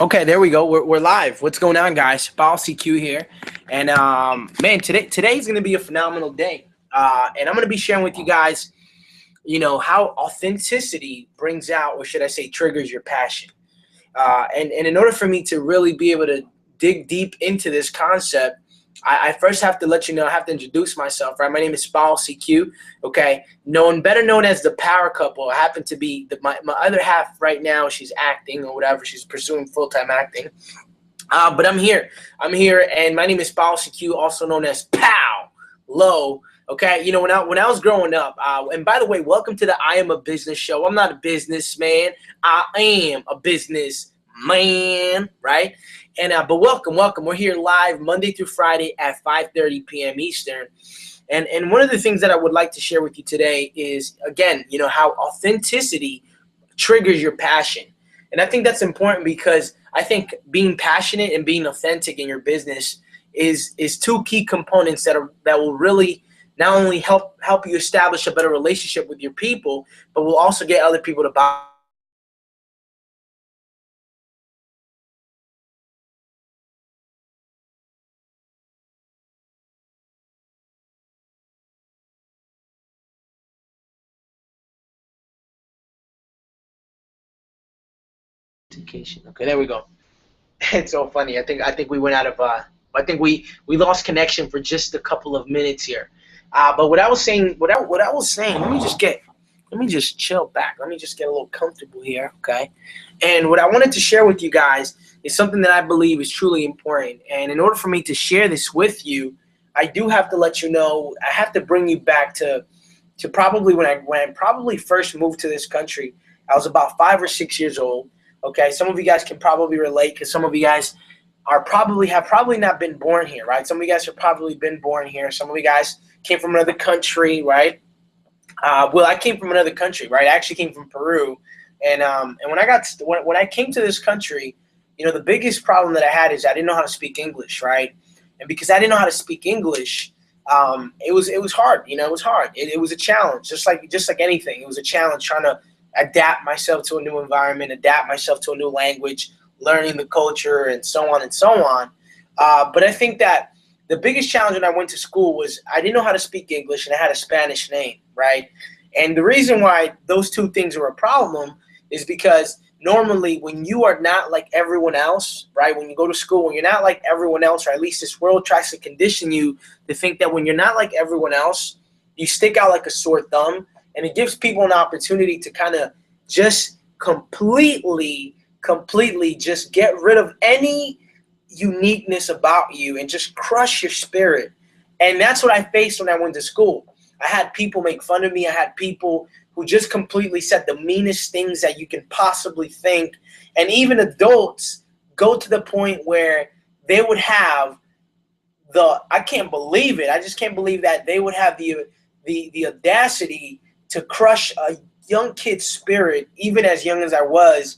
Okay, there we go. We're live. What's going on, guys? Paul CQ here, and man, today's gonna be a phenomenal day. And I'm gonna be sharing with you guys, how authenticity brings out, or should I say, triggers your passion. And in order for me to really be able to dig deep into this concept, I first have to let you know. I have to introduce myself. Right, my name is Paul CQ. Okay, better known as the Power Couple. I happen to be my other half right now. She's acting or whatever. She's pursuing full-time acting. But I'm here. I'm here, and my name is Paul CQ, also known as Pow Low. Okay, when I was growing up, and by the way, welcome to the I Am a Business show. I'm not a businessman. I am a business man, right? And but welcome. We're here live Monday through Friday at 5:30 p.m. Eastern. And one of the things that I would like to share with you today is, again, how authenticity triggers your passion. And I think that's important because I think being passionate and being authentic in your business is two key components that will really not only help you establish a better relationship with your people, but will also get other people to buy education. Okay, there we go. It's so funny. I think we went out of I think we lost connection for just a couple of minutes here. But what I was saying, what I was saying, let me just chill back. Let me just get a little comfortable here, okay? And what I wanted to share with you guys is something that I believe is truly important. And in order for me to share this with you, I do have to let you know. I have to bring you back to probably when I probably first moved to this country. I was about 5 or 6 years old. Okay, some of you guys can probably relate because some of you guys have probably not been born here, right? Some of you guys have probably been born here. Some of you guys came from another country, right? Well, I came from another country, right? I actually came from Peru, and when I came to this country, the biggest problem that I had is I didn't know how to speak English, right? And because I didn't know how to speak English, it was hard. It was hard. It was a challenge, just like anything. It was a challenge trying to adapt myself to a new environment, adapt myself to a new language, learning the culture, and so on and so on. But I think that the biggest challenge when I went to school was I didn't know how to speak English and I had a Spanish name, right? And the reason why those two things are a problem is because normally when you are not like everyone else, right? When you go to school, when you're not like everyone else, or at least this world tries to condition you to think that when you're not like everyone else, you stick out like a sore thumb, and it gives people an opportunity to kind of just completely just get rid of any uniqueness about you and just crush your spirit. And that's what I faced when I went to school. I had people make fun of me. I had people who just completely said the meanest things that you can possibly think. And even adults go to the point where they would have I can't believe it. I just can't believe that they would have the audacity to crush a young kid's spirit, even as young as I was,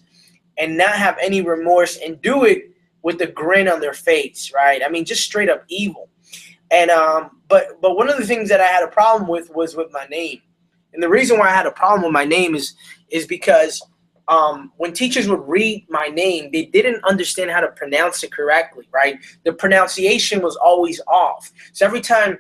and not have any remorse and do it with a grin on their face, right? I mean, just straight up evil. And but one of the things that I had a problem with was with my name, and the reason why I had a problem with my name is because when teachers would read my name, they didn't understand how to pronounce it correctly, right? The pronunciation was always off. So every time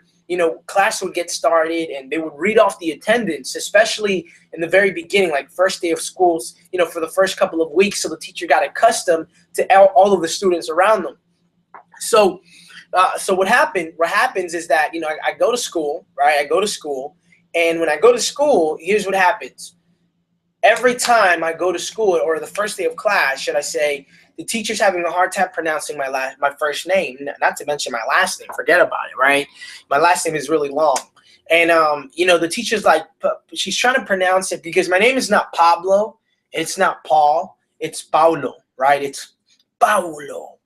class would get started and they would read off the attendance, especially in the very beginning, like first day of schools, for the first couple of weeks, so the teacher got accustomed to all of the students around them. So, so what happens is that, I go to school, right? I go to school, and when I go to school, here's what happens. Every time I go to school, or the first day of class, should I say, the teacher's having a hard time pronouncing my first name, not to mention my last name. Forget about it, right? My last name is really long. And, the teacher's like, she's trying to pronounce it because my name is not Pablo. It's not Paul. It's Paulo, right? It's Paulo,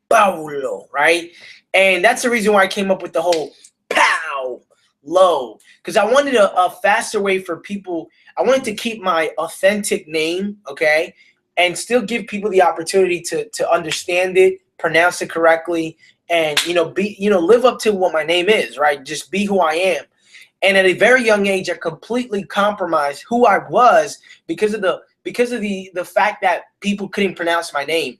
right? And that's the reason why I came up with the whole pow low, because I wanted a faster way for people. I wanted to keep my authentic name, okay, and still give people the opportunity to understand it, pronounce it correctly, and live up to what my name is, right? Just be who I am. And at a very young age, I completely compromised who I was because of the fact that people couldn't pronounce my name.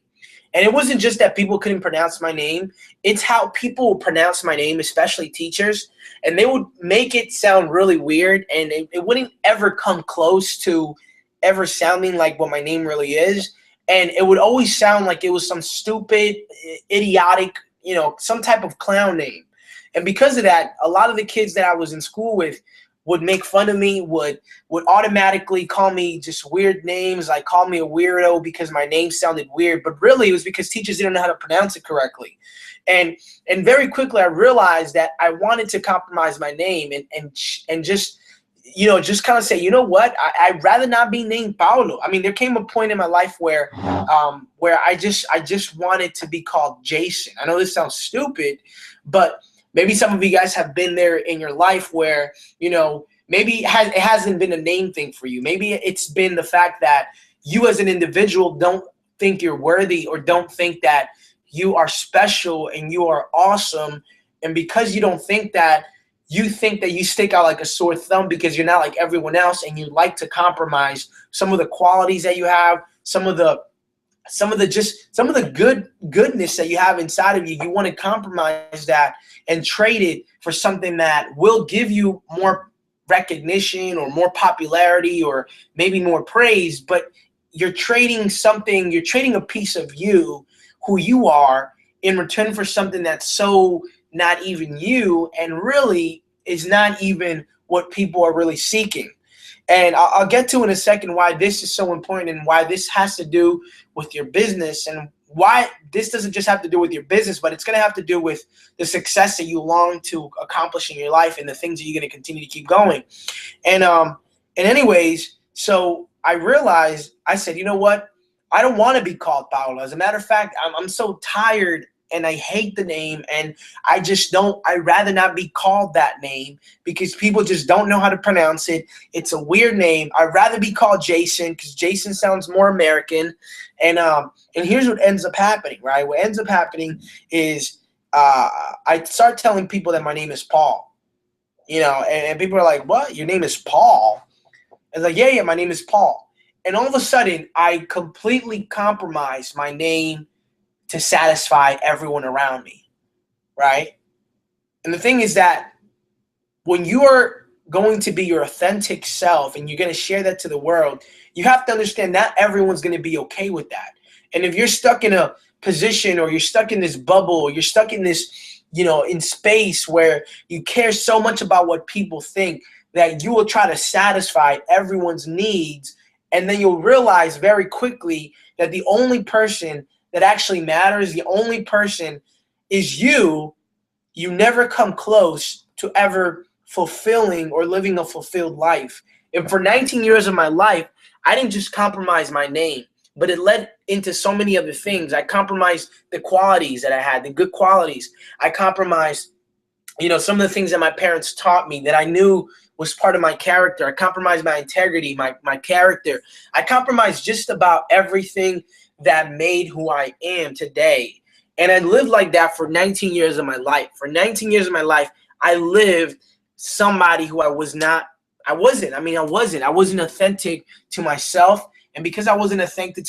And it wasn't just that people couldn't pronounce my name. It's how people would pronounce my name, especially teachers. And they would make it sound really weird. And it wouldn't ever come close to ever sounding like what my name really is. And it would always sound like it was some stupid, idiotic, some type of clown name. And because of that, a lot of the kids that I was in school with would make fun of me, would automatically call me just weird names, like call me a weirdo because my name sounded weird. But really, it was because teachers didn't know how to pronounce it correctly. And very quickly, I realized that I wanted to compromise my name and just kind of say, you know what, I'd rather not be named Paulo. I mean, there came a point in my life where I just wanted to be called Jason. I know this sounds stupid, but maybe some of you guys have been there in your life where, maybe it hasn't been a name thing for you. Maybe it's been the fact that you as an individual don't think you're worthy or don't think that you are special and you are awesome. And because you don't think that, you think that you stick out like a sore thumb because you're not like everyone else, and you like to compromise some of the qualities that you have, some of the goodness that you have inside of you. You want to compromise that and trade it for something that will give you more recognition or more popularity or maybe more praise, but you're trading a piece of you, who you are, in return for something that's so not even you, and really is not even what people are really seeking. And I'll get to in a second why this is so important and why this has to do with your business, and why this doesn't just have to do with your business, but it's going to have to do with the success that you long to accomplish in your life and the things that you're going to continue to keep going. And anyways, so I realized, I said, you know what? I don't want to be called Paulo. As a matter of fact, I'm so tired and I hate the name, and I'd rather not be called that name because people just don't know how to pronounce it. It's a weird name. I'd rather be called Jason because Jason sounds more American. And here's what ends up happening, right? What ends up happening is I start telling people that my name is Paul, and people are like, what? Your name is Paul? And like, yeah, my name is Paul. And all of a sudden, I completely compromised my name to satisfy everyone around me, right? And the thing is that when you are going to be your authentic self and you're going to share that to the world, you have to understand not everyone's going to be okay with that. And if you're stuck in a position, or you're stuck in this bubble, or you're stuck in this, in space where you care so much about what people think that you will try to satisfy everyone's needs, and then you'll realize very quickly that the only person that actually matters, the only person is you. You never come close to ever fulfilling or living a fulfilled life. And for 19 years of my life, I didn't just compromise my name, but it led into so many other things. I compromised the qualities that I had, the good qualities. I compromised, some of the things that my parents taught me that I knew was part of my character. I compromised my integrity, my character. I compromised just about everything that made who I am today. And I lived like that for 19 years of my life. For 19 years of my life, I lived somebody who I wasn't. I wasn't authentic to myself. And because I wasn't authentic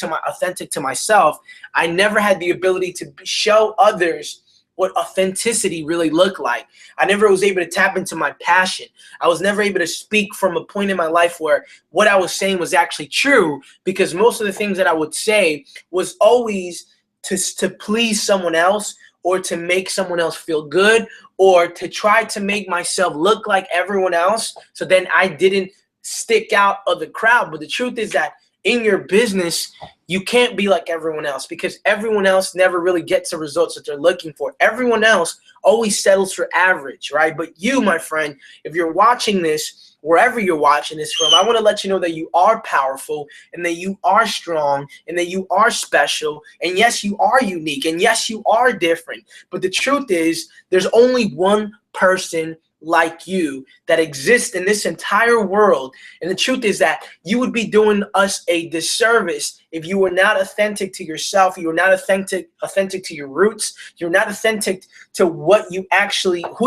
to myself, I never had the ability to show others what authenticity really looked like. I never was able to tap into my passion. I was never able to speak from a point in my life where what I was saying was actually true, because most of the things that I would say was always to please someone else, or to make someone else feel good, or to try to make myself look like everyone else, so then I didn't stick out of the crowd. But the truth is that in your business, you can't be like everyone else, because everyone else never really gets the results that they're looking for. Everyone else always settles for average, right? But you, my friend, if you're watching this, wherever you're watching this from, I want to let you know that you are powerful, and that you are strong, and that you are special. And yes, you are unique, and yes, you are different. But the truth is, there's only one person like you that exists in this entire world. And the truth is that you would be doing us a disservice if you are not authentic to yourself, you're not authentic to your roots, you're not authentic to who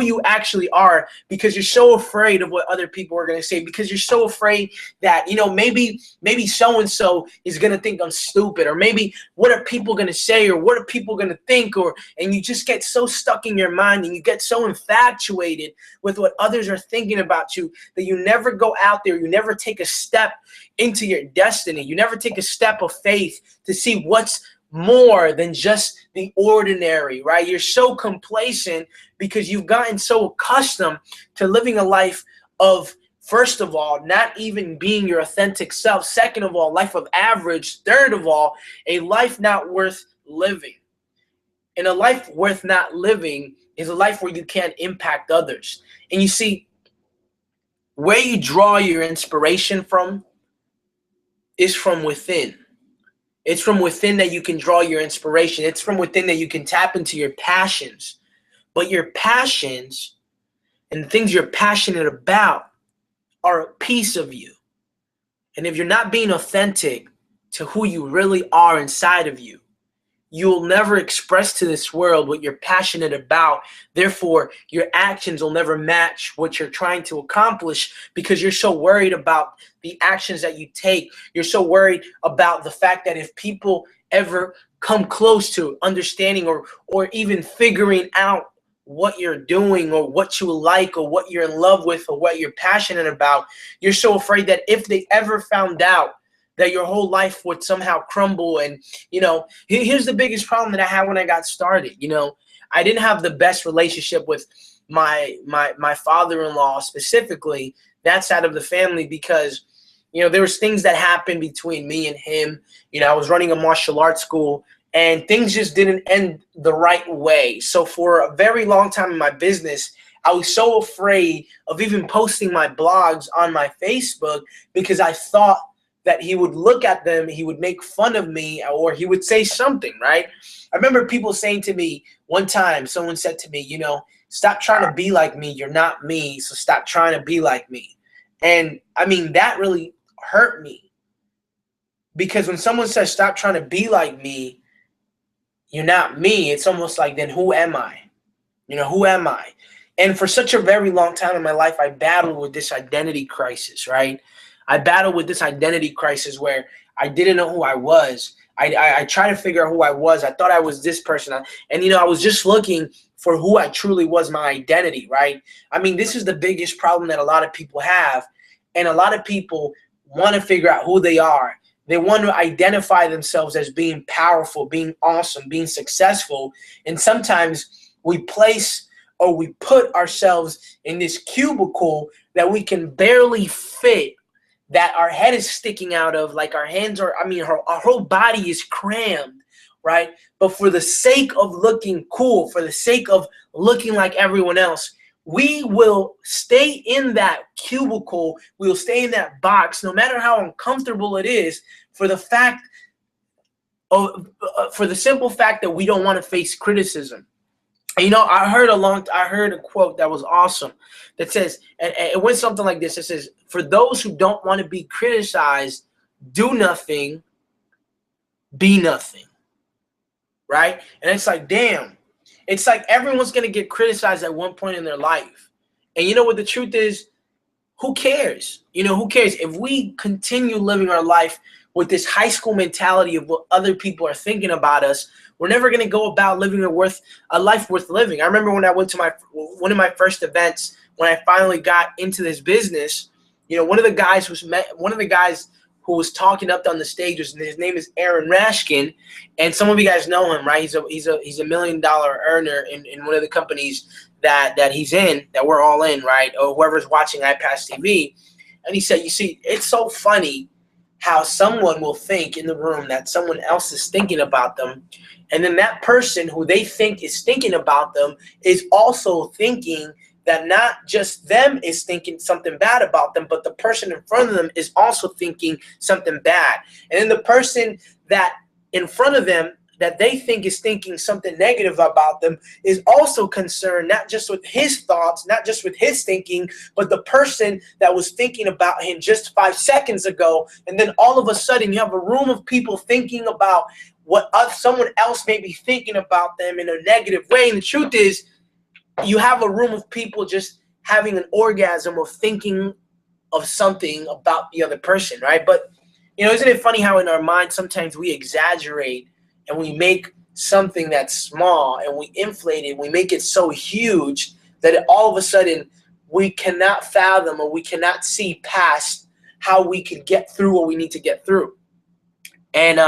you actually are, because you're so afraid of what other people are going to say, because you're so afraid that, maybe so-and-so is going to think I'm stupid, or maybe what are people going to say, or what are people going to think, and you just get so stuck in your mind, and you get so infatuated with what others are thinking about you, that you never go out there, you never take a step into your destiny, you never take a step of faith to see what's more than just the ordinary, right? You're so complacent because you've gotten so accustomed to living a life of, first of all, not even being your authentic self. Second of all, life of average. Third of all, a life not worth living. And a life worth not living is a life where you can't impact others. And you see, where you draw your inspiration from is from within. It's from within that you can draw your inspiration. It's from within that you can tap into your passions. But your passions and the things you're passionate about are a piece of you. And if you're not being authentic to who you really are inside of you, you'll never express to this world what you're passionate about. Therefore, your actions will never match what you're trying to accomplish, because you're so worried about the actions that you take. You're so worried about the fact that if people ever come close to understanding or even figuring out what you're doing, or what you like, or what you're in love with, or what you're passionate about, you're so afraid that if they ever found out, that your whole life would somehow crumble. And here's the biggest problem that I had when I got started. I didn't have the best relationship with my father-in-law, specifically that side of the family, because there was things that happened between me and him. I was running a martial arts school, and things just didn't end the right way. So for a very long time in my business, I was so afraid of even posting my blogs on my Facebook, because I thought that he would look at them, he would make fun of me, or he would say something, right? I remember people saying to me one time, someone said to me, stop trying to be like me. You're not me, so stop trying to be like me. And I mean, that really hurt me, because when someone says stop trying to be like me, you're not me, it's almost like, then who am I? Who am I? And for such a very long time in my life, I battled with this identity crisis, right? I battled with this identity crisis where I didn't know who I was. I tried to figure out who I was. I thought I was this person. And, I was just looking for who I truly was, my identity, right? I mean, this is the biggest problem that a lot of people have. And a lot of people want to figure out who they are. They want to identify themselves as being powerful, being awesome, being successful. And sometimes we put ourselves in this cubicle that we can barely fit, that our head is sticking out of, like our hands are, our whole body is crammed, right? But for the sake of looking cool, for the sake of looking like everyone else, we will stay in that cubicle, we'll stay in that box, no matter how uncomfortable it is, for the simple fact that we don't want to face criticism. And, I heard a quote that was awesome that says, and it went something like this. It says, for those who don't want to be criticized, do nothing, be nothing, right? And it's like, damn, it's like everyone's going to get criticized at one point in their life. And you know what the truth is? Who cares? Who cares? If we continue living our life with this high school mentality of what other people are thinking about us, we're never going to go about living a life worth living. I remember when I went to one of my first events, when I finally got into this business, one of the guys who was talking up on the stage, his name is Aaron Rashkin, and some of you guys know him, right? He's a $1 million earner in one of the companies that he's in, that we're all in, right? Or whoever's watching iPass TV. And he said, you see, it's so funny how someone will think in the room that someone else is thinking about them, and then that person who they think is thinking about them is also thinking that not just them is thinking something bad about them, but the person in front of them is also thinking something bad. And then the person that in front of them that they think is thinking something negative about them is also concerned not just with his thoughts, not just with his thinking, but the person that was thinking about him just 5 seconds ago. And then all of a sudden you have a room of people thinking about what someone else may be thinking about them in a negative way. And the truth is, you have a room of people just having an orgasm of thinking of something about the other person, right? But, isn't it funny how in our mind sometimes we exaggerate and we make something that's small and we inflate it, we make it so huge that all of a sudden we cannot fathom or we cannot see past how we can get through what we need to get through. And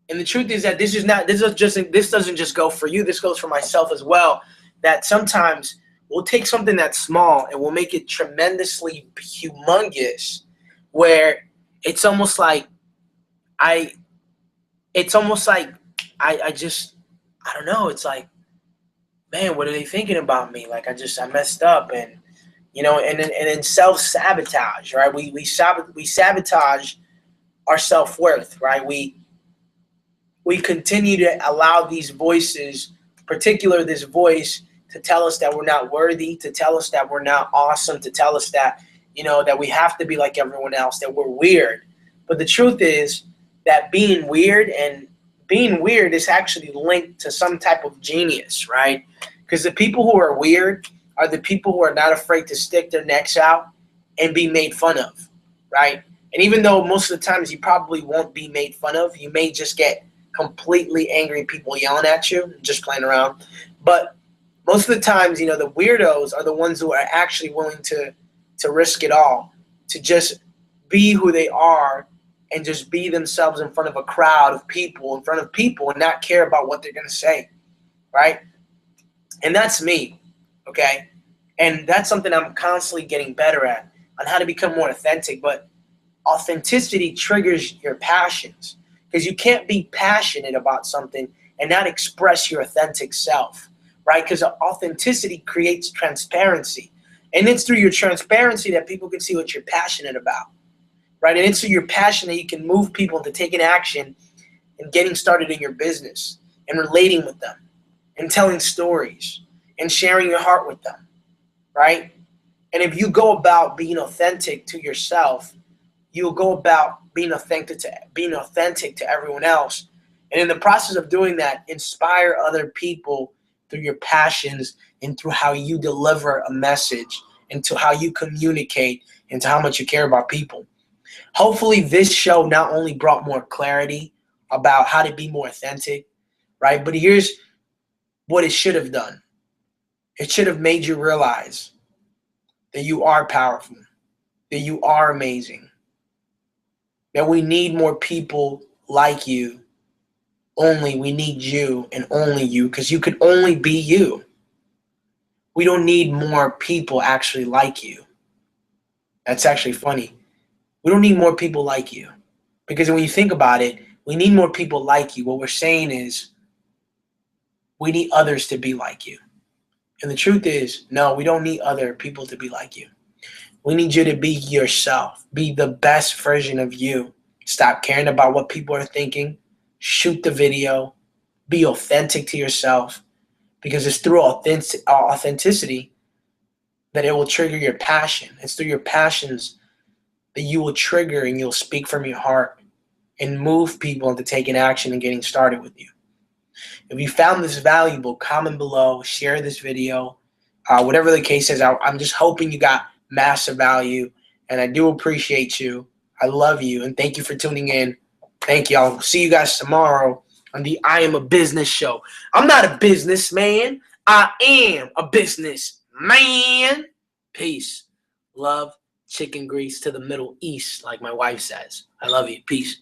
the truth is that this doesn't just go for you. This goes for myself as well. That sometimes we'll take something that's small and we'll make it tremendously humongous, where it's almost like I don't know. It's like, man, what are they thinking about me? Like I messed up, and and then self-sabotage, right? We sabotage our self-worth, right? We continue to allow these voices, particular this voice, to tell us that we're not worthy, to tell us that we're not awesome, to tell us that, that we have to be like everyone else, that we're weird. But the truth is that being weird is actually linked to some type of genius, right? Because the people who are weird are the people who are not afraid to stick their necks out and be made fun of, right? And even though most of the times you probably won't be made fun of, you may just get completely angry people yelling at you, just playing around. But most of the times, the weirdos are the ones who are actually willing to risk it all, to just be who they are and just be themselves in front of a crowd of people, in front of people, and not care about what they're going to say, right? And that's me, okay? And that's something I'm constantly getting better at, on how to become more authentic. But authenticity triggers your passions, because you can't be passionate about something and not express your authentic self, right? Because authenticity creates transparency. And it's through your transparency that people can see what you're passionate about, right? And it's through your passion that you can move people into taking action and getting started in your business and relating with them and telling stories and sharing your heart with them, right? And if you go about being authentic to yourself, you'll go about being authentic to everyone else. And in the process of doing that, inspire other people through your passions and through how you deliver a message and to how you communicate and to how much you care about people. Hopefully this show not only brought more clarity about how to be more authentic, right? But here's what it should have done. It should have made you realize that you are powerful, that you are amazing, that we need more people like you. Only we need you and only you, because you could only be you. We don't need more people actually like you. That's actually funny. We don't need more people like you, because when you think about it, we need more people like you. What we're saying is we need others to be like you. And the truth is, no, we don't need other people to be like you. We need you to be yourself. Be the best version of you. Stop caring about what people are thinking. Shoot the video. Be authentic to yourself, because it's through authenticity that it will trigger your passion. It's through your passions that you will trigger and you'll speak from your heart and move people into taking action and getting started with you. If you found this valuable, comment below, share this video. Whatever the case is, I'm just hoping you got massive value, and I do appreciate you. I love you, and thank you for tuning in. Thank you. I'll see you guys tomorrow on the I Am a Business show. I'm not a businessman. I am a businessman. Peace. Love, chicken grease to the Middle East, like my wife says. I love you. Peace.